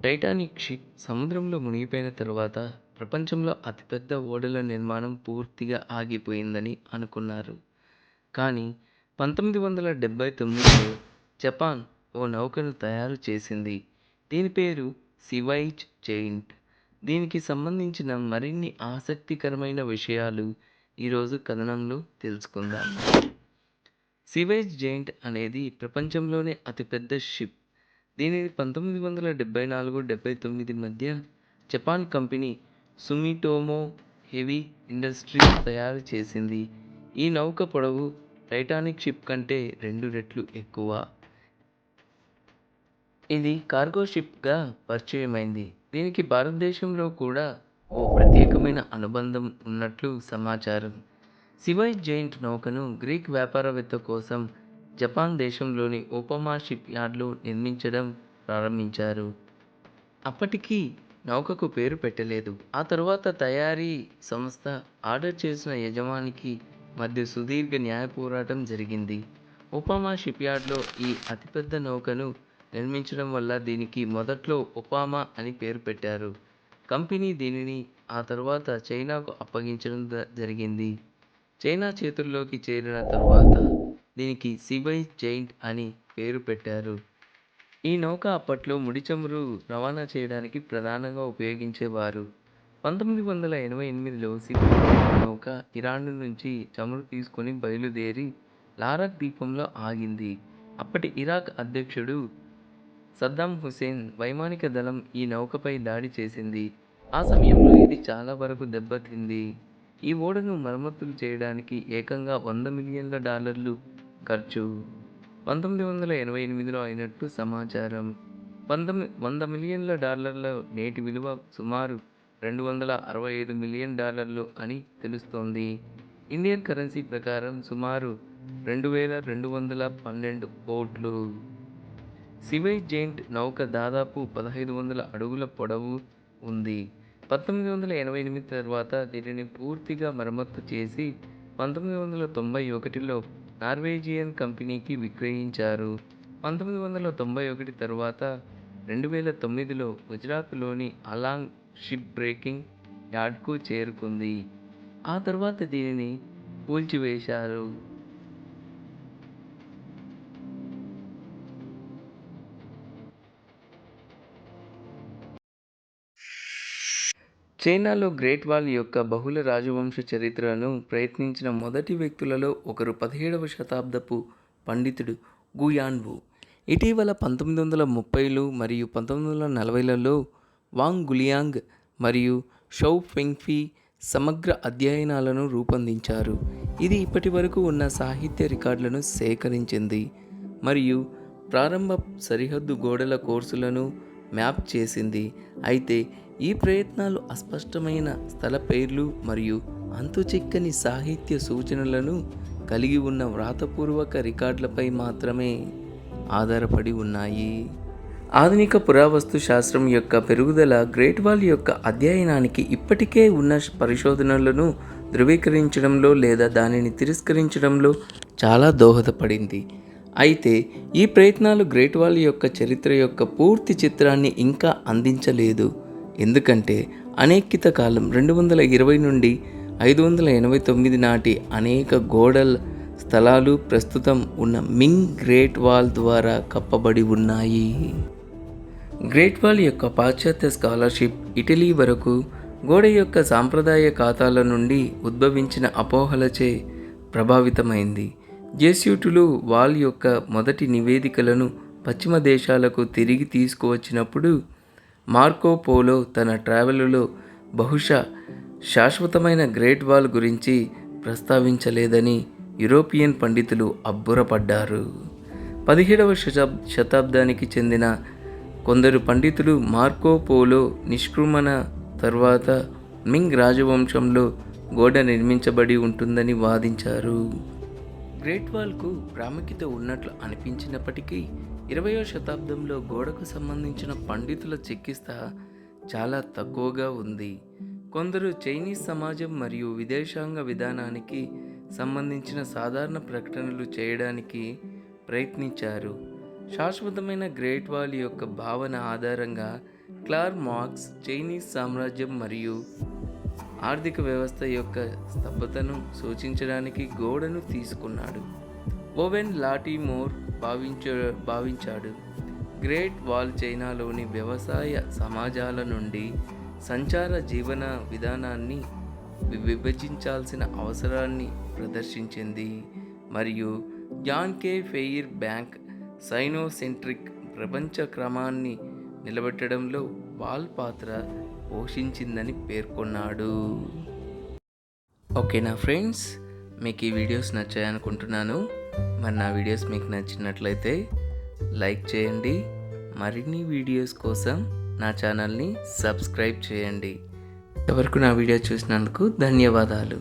Titanic ship సముద్రంలో మునిగిపోయిన తరువాత ప్రపంచంలో అతిపెద్ద ఓడల నిర్మాణం పూర్తిగా ఆగిపోయిందని అనుకున్నారు. కానీ 1979లో జపాన్ ఓ నౌకను తయారు చేసింది. దీని పేరు సివైజ్ జెయింట్. దీనికి సంబంధించిన మరిన్ని ఆసక్తికరమైన విషయాలు ఈరోజు కథనంలో తెలుసుకుందాం. సివైజ్ జెయింట్ అనేది ప్రపంచంలోనే అతిపెద్ద షిప్. దీనిని 1974-79 మధ్య Japan company Sumitomo heavy industries తయారు చేసింది. ఈ నౌక పొడవు టైటానిక్ షిప్ కంటే 2 రెట్లు ఎక్కువ. ఇది కార్గో షిప్గా పరిచయమైంది. దీనికి భారతదేశంలో కూడా ఓ ప్రత్యేకమైన అనుబంధం ఉన్నట్లు సమాచారం. సివైజ్ జెయింట్ నౌకను గ్రీక్ వ్యాపారవేత్త కోసం జపాన్ దేశంలోని ఓపమా షిప్ యార్డ్లో నిర్మించడం ప్రారంభించారు. అప్పటికి నౌకకు పేరు పెట్టలేదు. ఆ తరువాత తయారీ సంస్థ, ఆర్డర్ చేసిన యజమానికి మధ్య సుదీర్ఘ న్యాయ పోరాటం జరిగింది. ఓపమా షిప్ యార్డ్లో ఈ అతిపెద్ద నౌకను నిర్మించడం వల్ల దీనికి మొదట్లో ఒపామా అని పేరు పెట్టారు. కంపెనీ దీనిని ఆ తరువాత చైనాకు అప్పగించడం జరిగింది. చైనా చేతుల్లోకి చేరిన తరువాత దీనికి సివైజ్ జెయింట్ అని పేరు పెట్టారు. ఈ నౌక అప్పట్లో ముడి చమురు రవాణా చేయడానికి ప్రధానంగా ఉపయోగించేవారు. 1988లో సివైజ్ జెయింట్ నౌక ఇరాన్ నుంచి చమురు తీసుకుని బయలుదేరి లారక్ ద్వీపంలో ఆగింది. అప్పటి ఇరాక్ అధ్యక్షుడు సద్దాం హుసేన్ వైమానిక దళం ఈ నౌకపై దాడి చేసింది. ఆ సమయంలో ఇది చాలా వరకు దెబ్బతింది. ఈ ఓడను మరమ్మతులు చేయడానికి ఏకంగా $100 మిలియన్ల ఖర్చు 1988లో అయినట్లు సమాచారం. $100 మిలియన్ల నేటి విలువ సుమారు $265 మిలియన్ అని తెలుస్తోంది. ఇండియన్ కరెన్సీ ప్రకారం సుమారు 2212 కోట్లు. సివైజ్ జెయింట్ నౌక దాదాపు 1500 అడుగుల పొడవు ఉంది. 1988 తర్వాత దీనిని పూర్తిగా మరమ్మతు చేసి 1991లో నార్వేజియన్ కంపెనీకి విక్రయించారు. 1991 తర్వాత 2009లో గుజరాత్లోని అలాంగ్ షిప్ బ్రేకింగ్ యార్డ్కు చేరుకుంది. ఆ తర్వాత దీనిని కూల్చివేశారు. చైనాలో గ్రేట్ వాల్ యొక్క బహుళ రాజవంశ చరిత్రను ప్రయత్నించిన మొదటి వ్యక్తులలో ఒకరు 17వ శతాబ్దపు పండితుడు గుయాన్వు. ఇటీవల 1930లు మరియు 1940లలో వాంగ్ గులియాంగ్ మరియు షౌ ఫెంగ్ఫీ సమగ్ర అధ్యయనాలను రూపొందించారు. ఇది ఇప్పటి వరకు ఉన్న సాహిత్య రికార్డులను సేకరించింది మరియు ప్రారంభ సరిహద్దు గోడల కోర్సులను మ్యాప్ చేసింది. అయితే ఈ ప్రయత్నాలు అస్పష్టమైన స్థల పేర్లు మరియు అంతుచిక్కని సాహిత్య సూచనలను కలిగి ఉన్న వ్రాతపూర్వక రికార్డులపై మాత్రమే ఆధారపడి ఉన్నాయి. ఆధునిక పురావస్తు శాస్త్రం యొక్క పెరుగుదల గ్రేట్ వాల్ యొక్క అధ్యయనానికి ఇప్పటికే ఉన్న పరిశోధనలను ధృవీకరించడంలో లేదా దానిని తిరస్కరించడంలో చాలా దోహదపడింది. అయితే ఈ ప్రయత్నాలు గ్రేట్ వాల్ యొక్క చరిత్ర యొక్క పూర్తి చిత్రాన్ని ఇంకా అందించలేదు. ఎందుకంటే అనేకిత కాలం 220 నుండి 589 నాటి అనేక గోడల స్థలాలు ప్రస్తుతం ఉన్న మింగ్ గ్రేట్ వాల్ ద్వారా కప్పబడి ఉన్నాయి. గ్రేట్ వాల్ యొక్క పాశ్చాత్య స్కాలర్షిప్ ఇటలీ వరకు గోడ యొక్క సాంప్రదాయ ఖాతాల నుండి ఉద్భవించిన అపోహలచే ప్రభావితమైంది. జెస్యూటులు వాల్ యొక్క మొదటి నివేదికలను పశ్చిమ దేశాలకు తిరిగి తీసుకువచ్చినప్పుడు మార్కో పోలో తన ట్రావెలులో బహుశా శాశ్వతమైన గ్రేట్ వాల్ గురించి ప్రస్తావించలేదని యూరోపియన్ పండితులు అబ్బురపడ్డారు. 17వ శతాబ్దానికి చెందిన కొందరు పండితులు మార్కో పోలో నిష్క్రమణ తర్వాత మింగ్ రాజవంశంలో గోడ నిర్మించబడి ఉంటుందని వాదించారు. గ్రేట్ వాల్కు ప్రాముఖ్యత ఉన్నట్లు అనిపించినప్పటికీ 20వ శతాబ్దంలో గోడకు సంబంధించిన పండితుల చికిత్స చాలా తక్కువగా ఉంది. కొందరు చైనీస్ సమాజం మరియు విదేశాంగ విధానానికి సంబంధించిన సాధారణ ప్రకటనలు చేయడానికి ప్రయత్నించారు. శాశ్వతమైన గ్రేట్ వాల్ యొక్క భావన ఆధారంగా కార్ల్ మార్క్స్ చైనీస్ సామ్రాజ్యం మరియు ఆర్థిక వ్యవస్థ యొక్క స్తబ్దతను సూచించడానికి గోడను తీసుకున్నాడు. ఓవెన్ లాటిమోర్ భావించాడు గ్రేట్ వాల్ చైనాలోని వ్యవసాయ సమాజాల నుండి సంచార జీవన విధానాన్ని విభజించాల్సిన అవసరాన్ని ప్రదర్శించింది, మరియు జాన్ కే ఫెయిర్ బ్యాంక్ సైనోసెంట్రిక్ ప్రపంచ క్రమాన్ని నిలబెట్టడంలో వాల్ పాత్ర పోషించిందని పేర్కొన్నాడు. ఓకేనా ఫ్రెండ్స్, మీకు ఈ వీడియోస్ నచ్చాయనుకుంటున్నాను. మరి నా వీడియోస్ మీకు నచ్చినట్లయితే లైక్ చేయండి. మరిన్ని వీడియోస్ కోసం నా ఛానల్ని సబ్స్క్రైబ్ చేయండి. ఎవరికి నా వీడియో చూసినందుకు ధన్యవాదాలు.